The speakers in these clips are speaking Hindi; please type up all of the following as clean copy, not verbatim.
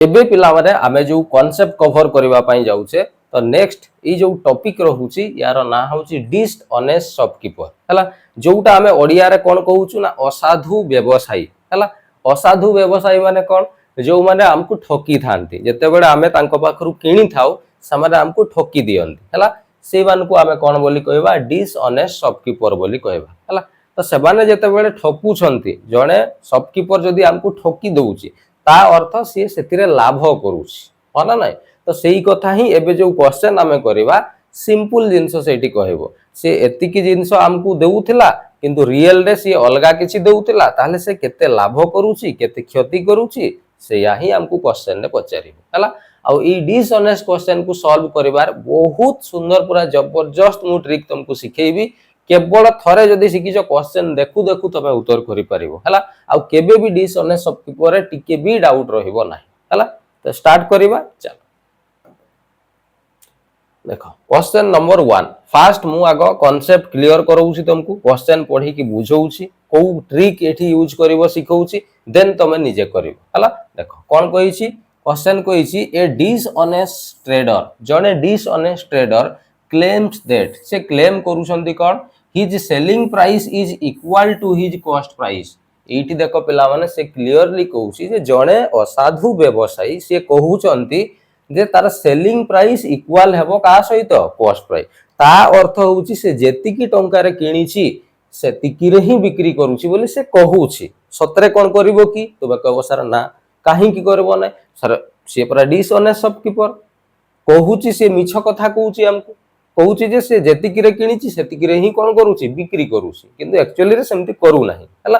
एबे पिला माने आमे जो कांसेप्ट कवर करबा पई जाउछे तो नेक्स्ट ई जो टॉपिक रहउची यार ना होउची डिसऑनेस्ट शॉपकीपर हला जोटा आमे ओडिया रे कोन कहउछु ना असाधु व्यवसायी हला असाधु व्यवसायी माने कोन जो माने हमकु ठकी थांती जते बेले आमे तांको पाखरु किनी थाउ समाने हमकु ठकी दियंती हला से मान को आमे कोन बोली कहबा डिसऑनेस्ट शॉपकीपर बोली कहबा हला तो सेबाने जते बेले ठकु छंती जणे शॉपकीपर जदी हमकु ठकी दउची ता अर्थ सी से लाभ करुछि ना ना तो सही कथा ही एबे जो क्वेश्चन आमे करबा सिंपल जिंस सेठी कहबो से एतिकी जिंस हमकु देउथिला किंतु रियल रे सी अलगा किछि देउथिला ताले से केते लाभ करुछि केते क्षति करुछि से या ही हमकु क्वेश्चन ने पचारिबो हला आ ई डिसऑनेस्ट क्वेश्चन को सॉल्व करिवार बहुत सुंदर पूरा जबरदस्त मु ट्रिक तुमको सिखेइबी केवल थरे जदी सिखिछ क्वेश्चन देखु देखु तमे उत्तर करि परिबो हला आ केबे भी डिसऑनेस्ट शॉपकीपर रे टिके भी डाउट रहिबो नाही हला तो स्टार्ट करिबा चल देखो क्वेश्चन नंबर 1 फास्ट मु आगो कांसेप्ट क्लियर करउछि तुमको क्वेश्चन पढी की बुझौछि को ट्रिक एठी यूज करिवो सिखौछि देन तमे निजे करिवो हला देखो कोन कहिछि क्वेश्चन कहिछि ए डिसऑनेस्ट ट्रेडर जने डिसऑनेस्ट ट्रेडर क्लेम्स दैट से क्लेम करूछंती कोन his selling price is equal to his cost price एठी देखो पिला माने से क्लियरली कहउछि जे जने असाधु व्यवसायी से कहउछंती जे तार सेलिंग प्राइस इक्वल हेबो का सहित कॉस्ट प्राइस ता अर्थ होउछि से जेतिकी टंका रे किनिछि सेतिकी रे ही बिक्री करूछि बोली से कहउछि सतरे कोन करबो की तबे कहबो सर ना काहे की करबो नै सर से पूरा डिसऑनेस्ट शॉपकीपर कहउछि से मिछ कथा कहउछि हमको कहउछि जे से जेतिकी रे किनिछि सेतिकी रे ही कोन करूछि बिक्री करूछि किंतु एक्चुअली रे सेमति करू नाही हला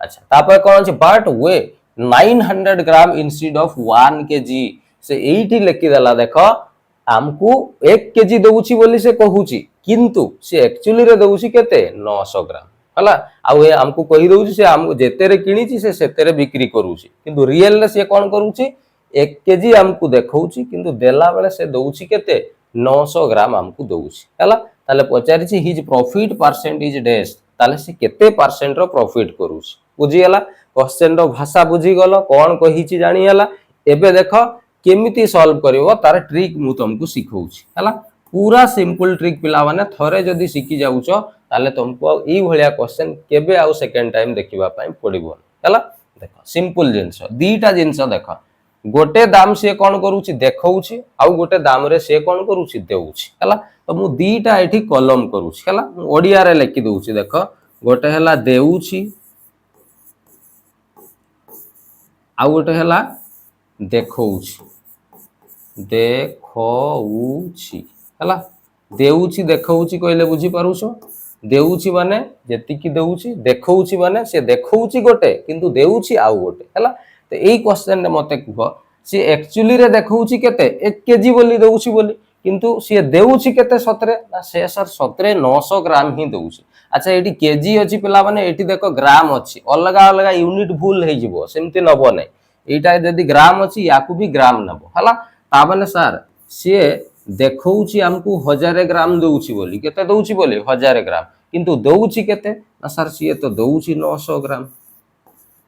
अच्छा तापर कोन छै but way 900 gram instead of 1 KG से एठी लिखि देला देखो हमकु 1 केजी दउछि बोली से कहउछि किंतु से एक्चुअली रे दउछि केते 900 ग्राम हला आ ए हमकु कहि दउछि से हम जेते रे किनिछि से सेते रे बिक्री करूछि किंतु रियल रे से कोन करूछि 1 केजी हमकु देखौछि किंतु देला बेले से दउछि केते 900 ग्राम हमकु दउछि हला ताले पचारिछि हिज प्रॉफिट परसेंटेज डेस ताले से केते परसेंट रो प्रॉफिट करूछि बुझी हला क्वेश्चन रो भाषा बुझी गलो कोन कहिछि जानि हला एबे देखो केमिति सॉल्व करिवो तार ट्रिक मु तुमको सिखौछि हला पूरा सिंपल ट्रिक पिला माने थरे जदी सिखि जाउछो ताले तुमको ई भलिया क्वेश्चन केबे आउ सेकंड टाइम देखिबा पई पडिबो हला देखो सिंपल जिंस दीटा जिंस देखो गोटे दाम से कोन करूछि देखौछि आउ गोटे दाम रे से कोन करूछि देउछि हला तो मु दीटा एठी कॉलम करूछि हला ओडिया रे लिखि दउछि देखो गोटे हला देउछि आउ गोटे हला देखौछि देखौछि हला देउछि देखौछि कहले बुझी पारुछो देउछि माने जेति की देउछि देखौछि माने से देखौछि गोटे किंतु देउछि आउ गोटे हला तो एई क्वेश्चन ने मते कह से एक्चुअली रे देखौछि केते 1 केजी बोली दउछि बोली किंतु से देउछि केते सतरे ना से सर सतरे 900 ग्राम ही दउछि अच्छा एठी केजी अछि पिला माने एठी देखो ग्राम अछि अलगा अलगा यूनिट भूल हे जिवो सेमति नबो नै एटा यदि ग्राम अछि याकू भी ग्राम नबो हला ता माने सर से देखौछि हमकु 1000 ग्राम दउछि बोली केते दउछि बोली 1000 ग्राम किंतु दउछि केते ना सर से तो दउछि 900 ग्राम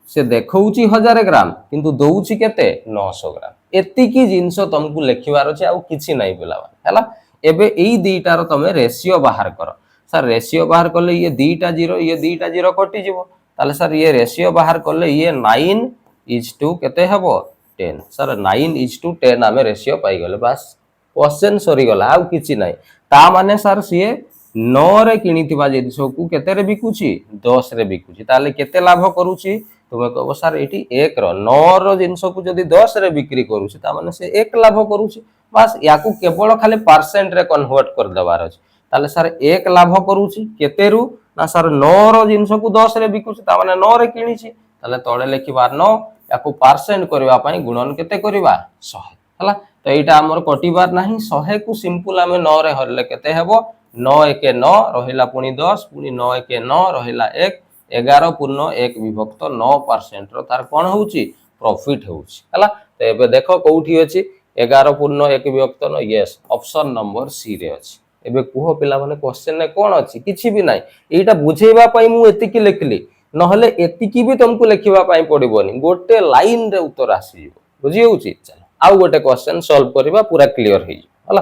से देखौछि 1000 ग्राम किंतु दउछि केते 900 ग्राम एतिकी जिंस तुमको लेखिबार अछि आ किछि नै पिला हला एबे एई दीटा रो तमे रेशियो बाहर करो सर रेशियो बाहर करले ये दीटा जीरो ये दीटा जीरो कटि जिवो ताले सर ये रेशियो बाहर करले ये 9 इज टू केते हेबो 10 सर 9 इज टू 10 आमे रेशियो पाई गले बस क्वेश्चन सरी गला आ किछि नै ता माने सर सिए 9 रे किनिथिबा जिंस को केते रे बिकुछि 10 रे बिकुछि ताले केते लाभ करूछि तुमे कहबो सर एठी 1 रो 9 रो जिंस को जदी 10 रे बिक्री करूछि ता माने से 1 लाभ करूछि बस याकू केवल खाली परसेंट रे कन्वर्ट कर देबार अछि ताले सर 1 लाभ करूछि केते रु ना सर 9 रो जिंस को 10 रे बिकुछि ता माने 9 रे किनिछि ताले तळे लेखिबार 9 याकू परसेंट करबा पई गुणन केते करबा 100 हला तो एटा हमर कटिबार नाही 100 को सिंपल हमें 9 रे हरले केते हेबो 9 1 9 रहिला पुनी 10 पुनी 9 1 9 रहिला 1 11 पूर्ण 1 विभक्त 9% रो तार कोन होउची प्रॉफिट होउची हला तो एबे देखो कोठी अछि 11 पूर्ण 1 विभक्त 9 यस ऑप्शन नंबर सी रे अछि एबे कुहो पिला माने क्वेश्चन ने कोन अछि किछि भी नाही एटा बुझेबा पई मु एतिकी लिखली नहले एतिकी भी तुमको लिखिबा पई पड़िबोनी गोटे लाइन रे उत्तर आसी बुझी होउची चल आउ गोटे क्वेश्चन सॉल्व करबा पूरा क्लियर हे हला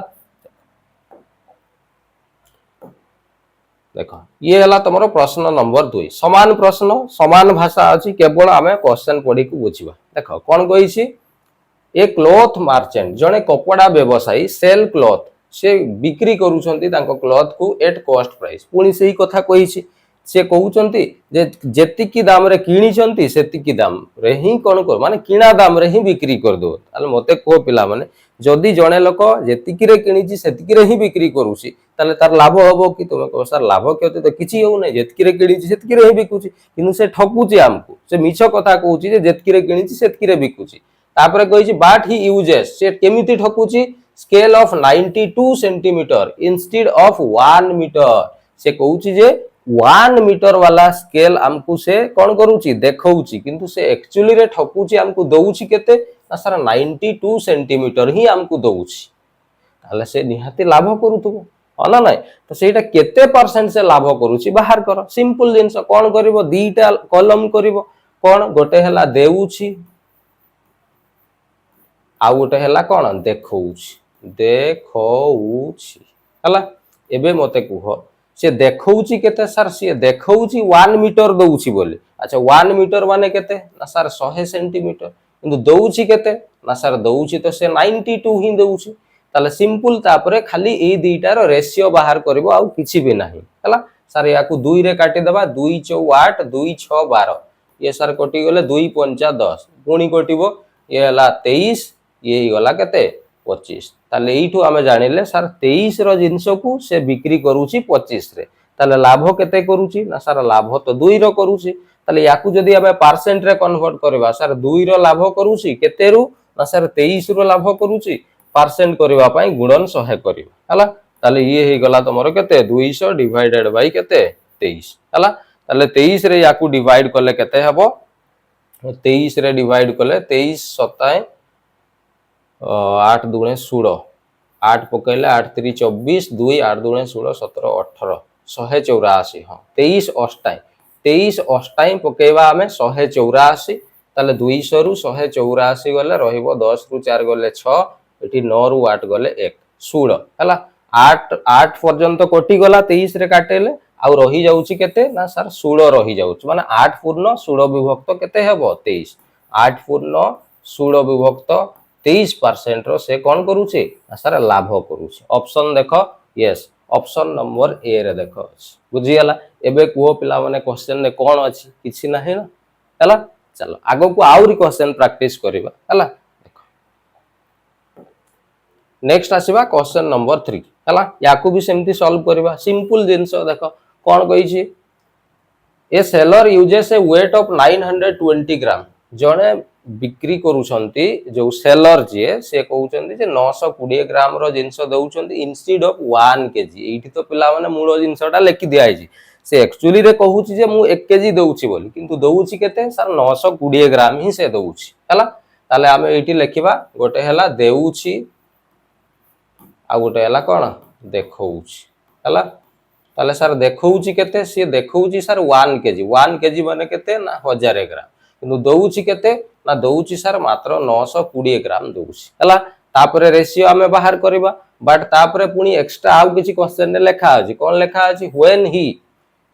देखो ये हला तमरो प्रश्न नंबर 2 समान प्रश्न समान भाषा अछि केवल आमे क्वेश्चन पढी को बुझिबा देखो कोन कहि छी ए क्लॉथ मार्चेंट जने कपड़ा व्यवसायी सेल क्लॉथ से बिक्री करूछंती तांको क्लॉथ को एट कॉस्ट प्राइस पुनी सेही कथा कहि छी से कहउछंती जे जेतिकी दाम रे किनी छंती सेतिकी दाम रे ही कोन कर माने किना दाम रे ही बिक्री कर दो ताले मते को पिला माने जदी जणे लोक जेतिकी रे किनी छी सेतिकी रे ही बिक्री करूसी ताले तार लाभ होबो कि तुमे को सर लाभ केते तो किछि हो नै जेतिकी रे किनी छी सेतिकी रे ही बिकुची किनु से ठकुची हमको से मिछ कथा कहउची जे जेतिकी रे किनी छी सेतिकी रे बिकुची तापरे कहि छी बाट ही यूजेस से केमिति ठकुची scale of 92 centimetre instead of 1 metre से कहउची जे 1 मीटर वाला स्केल हमको से कोन करूची देखौची किंतु से एक्चुअली रे ठकुची हमको दउची केते ना सर 92 सेंटीमीटर ही हमको दउची ताले से निहाती लाभ करूथबो अना नै तो सेटा केते परसेंट से लाभ करूची बाहर कर सिंपल जिंस कोन करबो दीटा कॉलम करबो कोन गोटे हला देउची आ गोटे हला कोन देखौची हला एबे मते कुह से देखौची केते सर से देखौची 1 मीटर दउची बोले अच्छा 1 मीटर माने केते ना सर 100 सेंटीमीटर किंतु दउची केते ना सर दउची तो से 92 ही दउची ताले सिंपल तापरे खाली ए दुईटा रो रेशियो बाहर करबो आ किछि भी नाही हला सर याकू 2 रे काटी देबा 2 4 8 2 6 12 ये सर कटि गले 2 5 10 पुणी कटिबो ये हला 23 ये गला केते 25 ताले एठू आमे जानिले सर 23 रो जिंस को से बिक्री करूची 25 रे ताले लाभ केते करूची ना सर लाभ तो 2 रो करूची ताले याकू जदी आबे परसेंट रे कन्वर्ट करबा सर 2 रो लाभ करूची केते रु ना सर 23 रो लाभ करूची परसेंट करबा पई गुणन 100 करबा हला ताले ये हे गला तमरो केते 200 डिवाइडेड बाय केते 23 हला ताले 23 रे याकू डिवाइड करले केते हबो 23 रे डिवाइड करले 23 27 8 दुणे 16 8 पकैले 8 3 24 2 8 दुणे 16 17 18 184 हां 23 अष्टाई 23 अष्टाई पकेबा हमें 184 ताले 200 रु 184 गले रहिबो 10 रु 4 गले 6 एठी 9 रु 8 गले 1 16 हला 8 8 पर्यंत कोटी गला 23 रे काटेले आ रही जाउची केते ना सर 16 रही जाउची माने 8 पूर्ण 16 विभक्त केते हेबो 23 8 पूर्ण 16 विभक्त 23% रो से कोन करूचे सर लाभ करूचे ऑप्शन देखो यस ऑप्शन नंबर ए रे देखो बुझी हला एबे को पिला माने क्वेश्चन ने कोन अछि किछि नाही ना हला चलो आगो को आउरी क्वेश्चन प्रैक्टिस करबा हला देखो नेक्स्ट आसीबा क्वेश्चन नंबर 3 हला याकू भी सेमती सॉल्व करबा सिंपल जिंस देखो कोन कहि छी a seller uses a weight of 920 gram जणे बिक्री करूछंती जो सेलर जे से कहउछंती जे 920 ग्राम रो जिंस दउछंती इंस्टेड ऑफ 1 केजी एठी तो पिला माने मूल जिंसटा लेखि दिया छी से एक्चुअली रे कहउची जे मु 1 केजी दउची बोली किंतु दउची केते सर 920 ग्राम ही से दउची हला ताले आमे एठी लेखिबा गोटे हला देउची आ गोटे हला कोन देखौची हला ताले सर देखौची केते से देखौची सर 1 केजी माने केते ना 1000 ग्राम किंतु दउची केते ना दउची सर मात्र 920 ग्राम दउची हला तापरे रेशियो हमें बाहर करबा बट तापरे पुनी एक्स्ट्रा आउ किछि क्वेश्चन ने लेखा अछि कोन लेखा अछि when he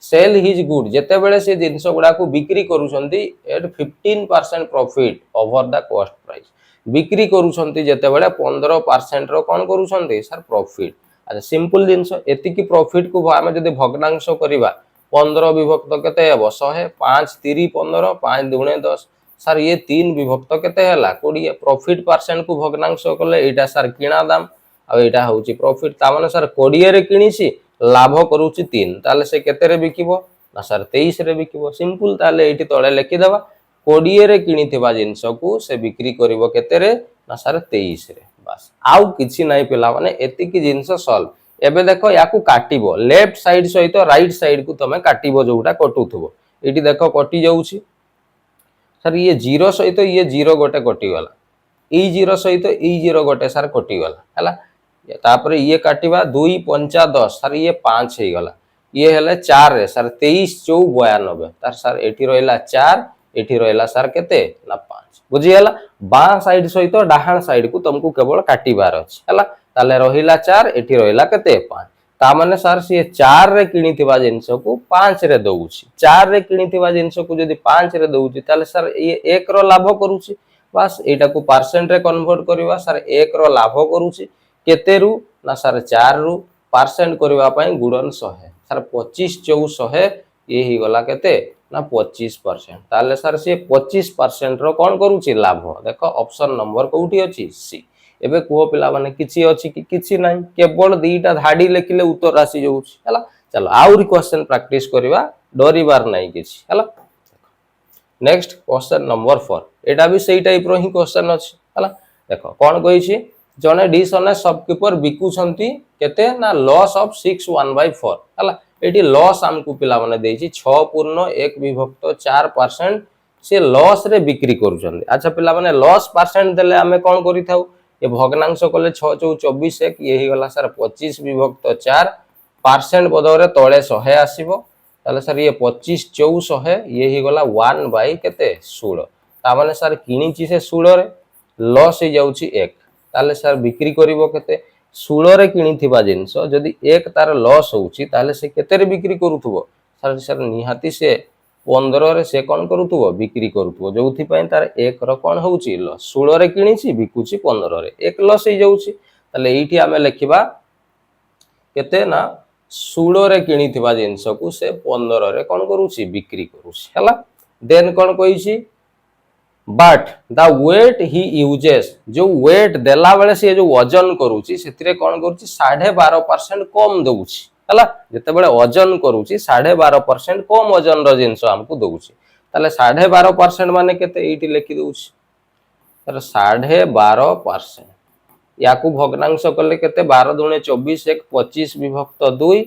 sell his good जेते बेले से जिंस गुडा को बिक्री करूछंती at 15% profit over the cost price बिक्री करूछंती जेते बेले 15% रो कोन करूछंती सर प्रॉफिट अच्छा सिंपल जिंस एति की प्रॉफिट को हमें जदी भग्नांश करबा 15 विभक्त केते हेबो 100 5 3 15 5 दुणे 10 सर ये 3 विभक्त केते हला 20 प्रॉफिट परसेंट को भग्नांश करले एटा सर किना दाम आ एटा होची प्रॉफिट ता माने सर 20 रे किनीसी लाभ करूची 3 ताले से केते रे बिकिबो ना सर 23 रे बिकिबो सिंपल ताले एठी तळे लेखि देबा 20 रे किनीथिबा जिंस को से बिक्री करिवो केते रे ना सर 23 रे बस आउ किछि नाही पिला माने एति की जिंस सॉल्व एबे देखो याकू काटिबो लेफ्ट साइड सहित राइट साइड को तमे काटिबो जोटा कटुथबो एठी देखो कटि जाउची सर ये 0 सहित ये 0 गोटे कटि गला ई 0 सहित ई 0 गोटे सर कटि गला हला तापरे ये काटिबा 2 5 10 सर ये 5 हे गला ये हेले 4 रे सर 23 4 92 तार सर एठी रहला 4 एठी रहला सार केते ना 5 बुझी हला बां साइड सहित डाहाण साइड को तुमको केवल काटिबार अछि हला ताले रहिला 4 एठी रहिला केते 5 ता माने सर से 4 रे किनिथिबा जिंस को 5 रे दउछि 4 रे किनिथिबा जिंस को जदी 5 रे दउछि ताले सर ये 1 रो लाभ करूछि बस एटा को परसेंट रे कन्वर्ट करबा सर 1 रो लाभ करूछि केते रु ना सर 4 रु परसेंट करबा पई गुणन 100 सर 25 4 100 ये ही गला केते ना 25% ताले सर से 25% रो कोन करूछि लाभ देखो ऑप्शन नंबर कोठी अछि सी एबे को पिला माने किछि अछि कि किछि नाही केवल दीटा धाडी लेखिले उत्तर राशि जाउछि हला चलो आउरी क्वेश्चन प्रैक्टिस करबा डरिबार नाही किछि हला नेक्स्ट क्वेश्चन नंबर 4 एटा भी सेही टाइप रो ही क्वेश्चन अछि हला देखो कोन कहि छी जने डिसऑनेस्ट शॉपकीपर बिकुछंती केते ना लॉस ऑफ 6/4 हला एटी लॉस हमकु पिला माने देछि 6.1/4% से लॉस रे बिक्री करूछंती अच्छा पिला माने लॉस परसेंट देले हमें कोन करि थाउ ये भग्नांश कले 6 4 24 1 यही गला सर 25/4% बदरे तळे 100 आसीबो ताले सर ये 25 4 100 ये ही गला 1 बाय केते 16 ता माने सर किनिची से 16 रे लॉस हो जाउची 1 ताले सर बिक्री करिवो केते 16 रे किनिथिबा जिंस जदी 1 तार लॉस होउची ताले से केते रे बिक्री करूथबो सर सर निहाती से 15 रे से कोन करूथबो बिक्री करूथबो जोथि पय तार 1 रो कोन होउची लॉस 16 रे किनिची बिकुची 15 रे 1 लॉस हो जाउची ताले एठी हमें लिखिबा केते ना 16 रे किनिथिबा जिंस को से 15 रे कोन करूची बिक्री करूची हला देन कोन कहिची but the weight he uses जो वेट देला बेले से जो वजन करूची सेतिरे कोन करूची 12.5% कम दउची हला जते बेले वजन करूची 12.5% कम वजन रो जिंस हमकु दउची ताले 12.5% माने केते एठी लिखि दउची तर 12.5% याकू भग्नांश कले केते 12 दुणे 24 1 25/2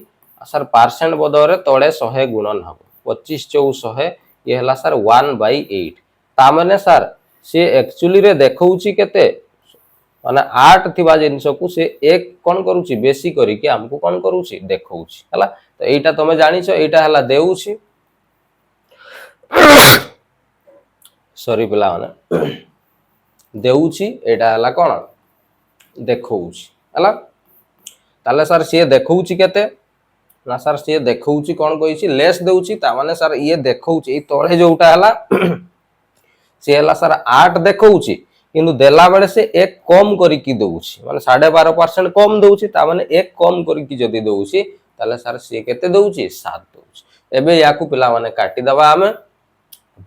सर परसेंट बदरे तळे 100 गुणन हबो 25 4 100 ये हला सर 1/8 ता माने सर से एक्चुअली रे देखौची केते माने 8 थिबा जिंस को से एक कोन करूची बेसी करी कि हमकु कोन करूची देखौची हला तो एटा तमे जानि छ एटा हला देउची सॉरी पिला माने देउची एटा हला कोन देखौची हला ताले सर से देखौची केते ना सर से देखौची कोन कहिची लेस देउची ता माने सर ये देखौची ए तळे जोटा हला से हला सर 8 देखौची किंतु देला बेले से एक कम करी की दउची माने 12.5% कम दउची ता माने एक कम करी की जदी दउची ताले सर से केते दउची 7 दउची एबे याकू पिला माने काटी दबा हमें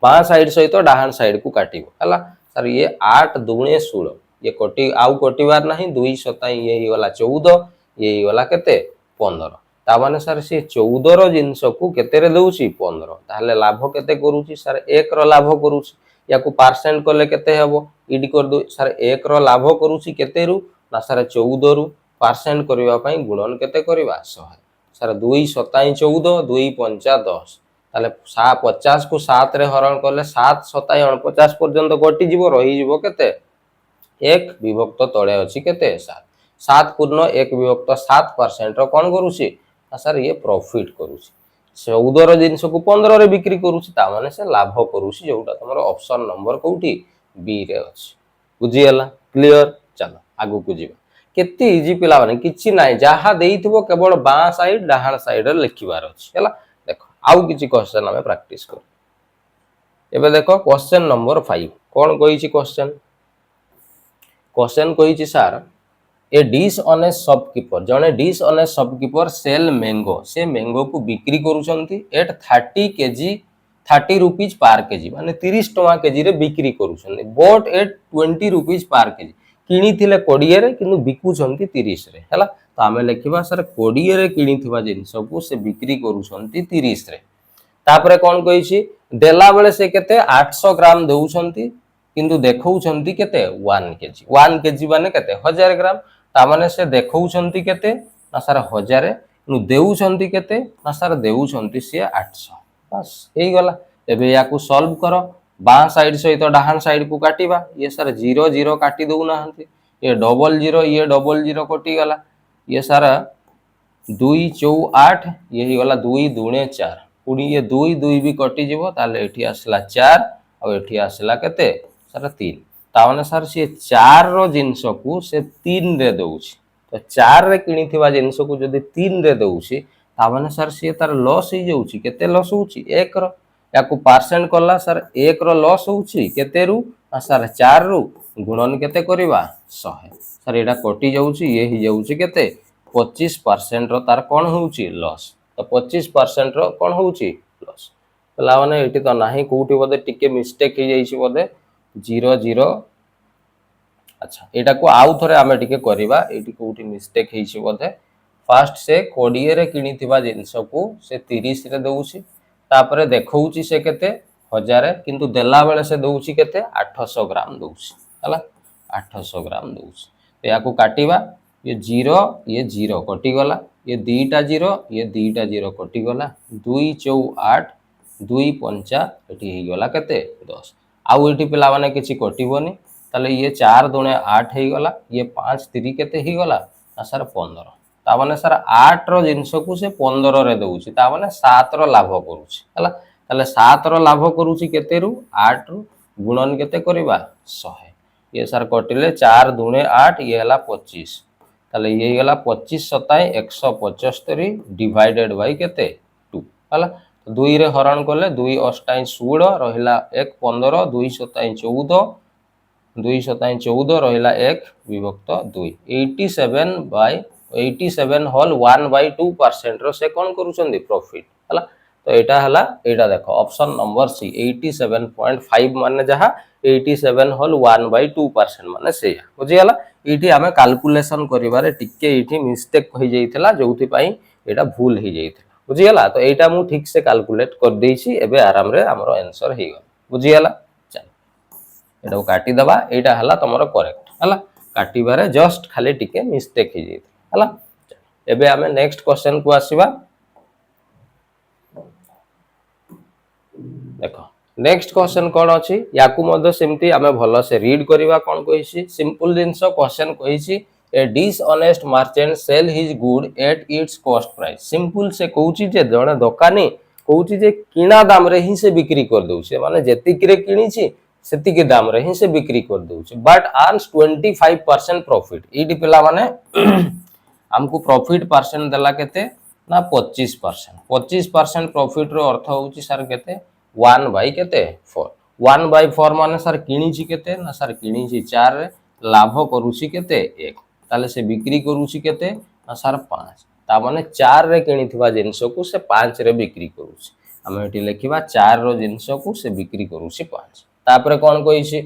बां साइड सहित डाहाण साइड को काटिबो हला सर ये 8 दुणे 16 ये कोटी आउ कोटिबार नाही 2 सताई ये ही वाला 14 ये ही वाला केते 15 ता माने सर से 14 रो जिंस को केते रे दउची 15 ताले लाभ केते करूची सर 1 रो लाभ करूची याकू परसेंट कले केते हेबो इडी कर दो सर 1 रो लाभ करूची केते रु ना सर 14 रु परसेंट करबा पई गुणन केते करबा 100 सर 2 सताई 14 2 5 10 ताले 50 को 7 रे हरण करले 7 सताई 49 पर्यंत गटी जीवो रही जीवो केते 1 विभक्त तळे अछि केते 7 7 पूर्ण 1 विभक्त 7% रो कोन करूची सर ये प्रॉफिट करूची 14 रो जिंस को 15 रे बिक्री करूची ता माने से लाभ करूची जोटा तमरो ऑप्शन नंबर कोठी बी रे अछि बुझी हला क्लियर चलो आगु को जीवा केते इजी पिला माने किछि नाही जहा देइथबो केवल बां साइड डाहाण साइड रे लिखिबार अछि हला देखो आउ किछि क्वेश्चन हमें प्रैक्टिस कर एबे देखो क्वेश्चन नंबर 5 कोन कहिछि क्वेश्चन कहिछि सर ए डिसऑनेस्ट शॉपकीपर जने डिसऑनेस्ट शॉपकीपर सेल मैंगो से मैंगो को बिक्री करूछंती at 30 KG 30 rupees per KG माने 30 टका केजी रे बिक्री करूछंती but at 20 rupees per KG किनी थिले 20 रे किनु बिकुछंती 30 रे हला तो हमें लिखिबा सर 20 रे किनी थिबा जिंस को से बिक्री करूछंती 30 रे तापरे कोन कहिछि देला बेले से केते 800 ग्राम दउछंती किंतु देखौछंती केते 1 केजी माने केते 1000 ग्राम ता माने से देखौछंती केते ना सर 1000 नु देउछंती केते ना सर देउछंती से 800 बस एई गला एबे याकू सॉल्व करो बां साइड सहित डाहाण साइड को काटिबा ये सर 0 0 काटी दउ ना हंती ये डबल 0 ये डबल 0 कटि गला ये सर 2 4 8 ये ही गला 2 दुणे 4 पुनी ये 2 2 भी कटि जीवो ताले एठी आसला 4 आठी आसला केते सर 3 ताने सर सी 4 रो जिनस को से 3 रे दउछि तो 4 रे किनी थिबा जिनस को जदि 3 रे दउछि ताने सर सी तार लॉस ही जाउछि केते लॉस होउछि 1 रो याकू परसेंट कला सर 1 रो लॉस होउछि केते रु सर 4 रु गुणन केते करबा 100 सर एटा कटि जाउछि ये ही जाउछि केते 25% रो तार कोन होउछि लॉस तो 25% रो कोन होउछि लॉस पला माने एटी तो नाही कोउटी बोदे टिके मिस्टेक हे जाइछि बोदे 0 अच्छा एटा को आउ थरे आमे टिके करबा एटी कोउटी मिस्टेक हेछि बोदे फास्ट से 20 रे किनी थिबा जिंस को से 30 रे दउछि तापरे देखौछि से केते 1000 किंतु देला बेले से दउछि केते 800 ग्राम दउछि हला 800 ग्राम दउछि तो याकू काटिबा ये 0 कटि गला ये दीटा 0 ये दीटा 0 कटि गला 2 4 8 2 5 एटी हे गला केते 10 आउ एटी पिला माने किछि कटिबोनी ताले ये 4 दुने 8 हे गला ये 5 3 केते हे गला सर 15 ता माने सर 8 रो जिंस को से 15 रे दउछि ता माने 7 रो लाभ करूछि हला ताले 7 रो लाभ करूछि केते रु 8 रु गुणन केते करबा 100 ये सर कटिले 4 दुने 8 ये हला 25 ताले ये गला 25 सताई 175 डिवाइडेड बाय केते 2 हला 2 रे हरण करले 2 अष्टाई 16 रहिला 1 15 2 सताई 14 2 सताई 14 रहिला 1 विभक्त 2 87 होल 1/2% रो से कोन करूछंदी प्रॉफिट हला तो एटा हला एटा देखो ऑप्शन नंबर सी 87.5 माने जहा 87 होल 1/2% माने से बुझी हला इठी हमें कैलकुलेशन करिवारे टिके इठी मिस्टेक होई जाइथिला जोथि पई एटा भूल होई जाइथिला बुझी हला तो एटा मु ठीक से कैलकुलेट कर देइछि एबे आराम रे हमरो आंसर हे गला बुझी हला चल एटा काटी दबा एटा हला तमरो करेक्ट हला काटिबारे जस्ट खाली टिके मिस्टेक होई जाइथिला हला एबे हमें नेक्स्ट क्वेश्चन को आसीबा देखो नेक्स्ट क्वेश्चन कोन अछि याकू मदो सिमती आमे भलो से रीड करिवा कोन कहिछि सिंपल जिंसो क्वेश्चन कहिछि a dishonest merchant sell his good at its cost price simple से कहउछि जे जणे दुकानी कहउछि जे किना दाम रे ही से बिक्री कर दउछि माने जेतिक रे किनिछि सेतिक दाम रे ही से बिक्री कर दउछि बट अर्न्स 25% प्रॉफिट इडी पिला माने हमको प्रॉफिट परसेंट देला केते ना 25% प्रॉफिट रो अर्थ होउछि सर केते 1 बाय केते 4 1 बाय 4 माने सर किनिछि केते ना सर किनिछि 4 रे लाभ करूछि केते 1 ताले से बिक्री करूछि केते ना सर 5 ता माने 4 रे किनिथिबा जिंस को से 5 रे बिक्री करूछि हम एठी लेखिबा 4 रो जिंस को से बिक्री करूछि 5 तापरे कोन कहिछि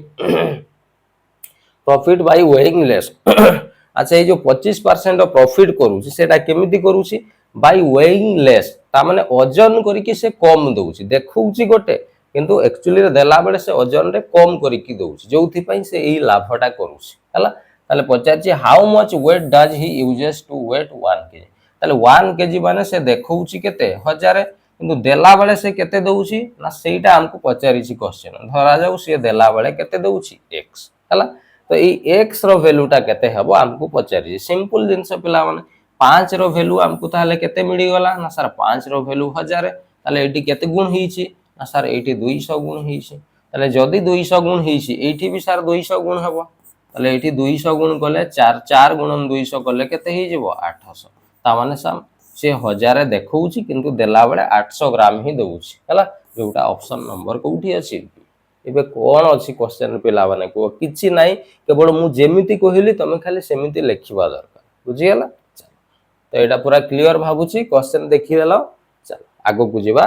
प्रॉफिट बाय वेइंग लेस अच्छा ये जो 25% प्रॉफिट करूछि सेटा केमिति करूछि बाय वेइंग लेस ता माने ओजन करिकि से कम दउछि देखौछि गोटे किंतु एक्चुअली रे देला बेले से ओजन रे कम करिकि दउछि जोथि पई से एई लाभटा करूछि हला ताले पचाछि how much weight does he uses to weigh 1 KG ताले 1 केजी माने से देखौछि केते 1000 किंतु देला बेले से केते दउछि ना सेटा हमको पचारिछि क्वेश्चन धरा जाउ से देला बेले केते दउछि x हला तो ये x रो वैल्यूटा केते हेबो हमको पचारि सिंपल जिंस पिला माने 5 रो वैल्यू हमको ताले केते मिली गला ना सर 5 रो वैल्यू 1000 ताले एटी केते गुण हिछि ना सर एटी 200 गुण हिछि ताले जदी 200 गुण हिछि एटी भी सर 200 गुण हेबो ताले एटी 200 गुण कले 4 4 गुणन 200 कले केते हि जेबो 800 ता माने सम से 1000 देखौछि किंतु देला बेले 800 ग्राम ही दउछि हला जोटा ऑप्शन नंबर कोठी अछि एबे कोन अछि क्वेश्चन पिला माने को किछि नाही केवल मु जेमिति कहिली तमे खाली सेमिति लेखिबा दरकार बुझि गेला तो एटा पूरा क्लियर भाबुछि क्वेश्चन देखि लेलो चल आगो को जेबा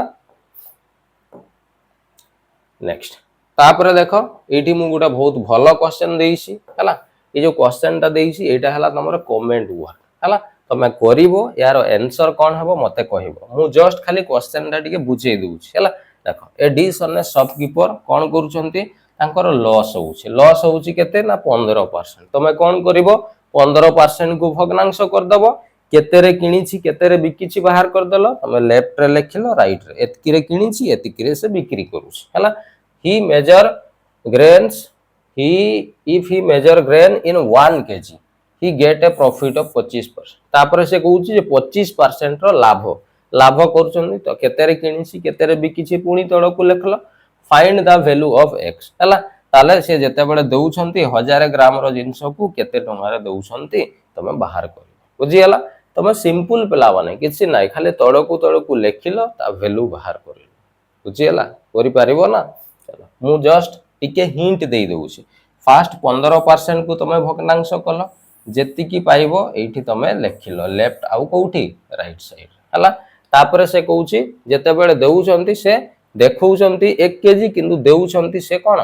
नेक्स्ट तापरे देखो एठी मु गुटा बहुत भलो क्वेश्चन देइछि हला ए जो क्वेश्चनटा देइछि एटा हला तमरो कमेंट वर्क हला तमे करिवो यार आंसर कोन हबो मते कहिवो मु जस्ट खाली क्वेश्चनटा टिके बुझेइ दउछि हला देखो ए डिसऑनेस्ट शॉपकीपर कोन करूछंती तांकर लॉस होउछि केते ना 15% तमे कोन करिवो 15% को भग्नांश कर दबो केते रे किनिछि केते रे बिकिछि बाहर कर देलो तमे लेफ्ट रे लिखिलो राइट रे एतकी रे किनिछि एतकी रे से बिक्री करूछि हला he measure grains he if he measure grain in 1 KG he get a profit of 25% तापर से कहउछि जे 25% रो लाभ करूछन्ती तो केते रे किनिछि केते रे बिकिछि पुनी तळ को लिखलो find the value of x हला ताले से जते बेले दउछंती 1000 ग्राम रो जिंस को केते टंगारे दउछंती तमे बाहर करियो बुझी हला तमे सिंपल पिला माने किछि नाइ खाली तळकु लेखिलो ता वैल्यू बाहर करिलो बुझी हला करि पारिबो ना चलो मु जस्ट टिके हिंट देई दउछि फास्ट 15% को तमे भग्नांश कलो जेति की पाइबो एठी तमे लेखिलो लेफ्ट आउ कोठी राइट साइड हला तापर से कहउछि जते बेले दउछंती से देखौछंती 1 केजी किंतु देउछंती से कोन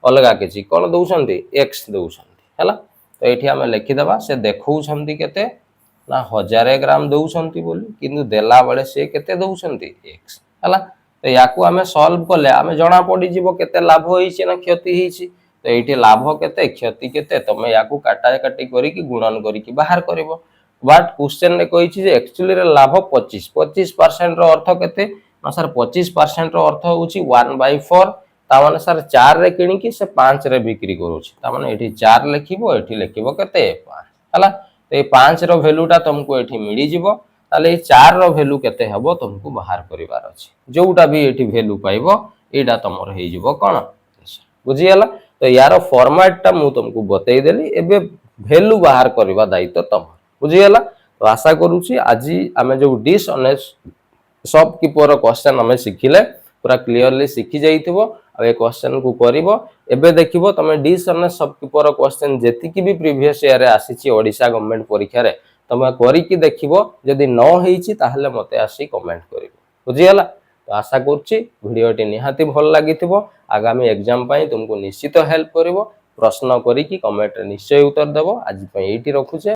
अलगा केजी कोन दउछंती x दउछंती हला तो एठी हमें लिखि देबा से देखौछंती केते ना 1000 ग्राम दउछंती बोली किंतु देला बेले से केते दउछंती x हला तो याकू हमें सॉल्व करले हमें जणा पड़ी जीवो केते लाभ होईछि ना क्षति होईछि तो एठी लाभ केते क्षति केते तमे याकू काटा काटी करी की गुणन करी की बाहर करबो बट क्वेश्चन ने कहिछि जे एक्चुअली रे लाभ 25% रो अर्थ केते ना सर 25% रो अर्थ होउछि 1/4 ता माने सर 4 रे किणी की से 5 रे बिक्री करूछि ता माने एठी 4 लिखिबो एठी लिखिबो केते 5 हला तो ए 5 रो वैल्यूटा तुमको एठी मिली जिवो ताले ए 4 रो वैल्यू केते हबो तुमको बाहर करिवार अछि जोउटा भी एठी वैल्यू पाइबो एडा तमर हेइ जिवो कोन बुझी हला तो यार फॉर्मेट टा मु तुमको बतै देली एबे वैल्यू बाहर करबा दायित्व तमर बुझी हला तो आशा करूछि आजि आमे जो डिसऑनेस्ट शॉपकीपर क्वेश्चन हमें शिखिले पूरा क्लियरली शिखि जाइथिबो आ ए क्वेश्चन को करिवो एबे देखिबो तमे डिसऑनेस्ट शॉपकीपर क्वेश्चन जेति की भी प्रीवियस ईयर रे आसीछि ओडिसा गवर्नमेंट परीक्षा रे तमे करि की देखिबो जदि न हेइछि ताहले मते आसी कमेंट करिवो बुझी हला तो आशा करछि भिडियोटी निहाती भल लागिथिबो आगामी एग्जाम पई तुमको निश्चित हेल्प करिवो प्रश्न करी की कमेंट रे निश्चय उत्तर देबो आज पई एठी रखुछे।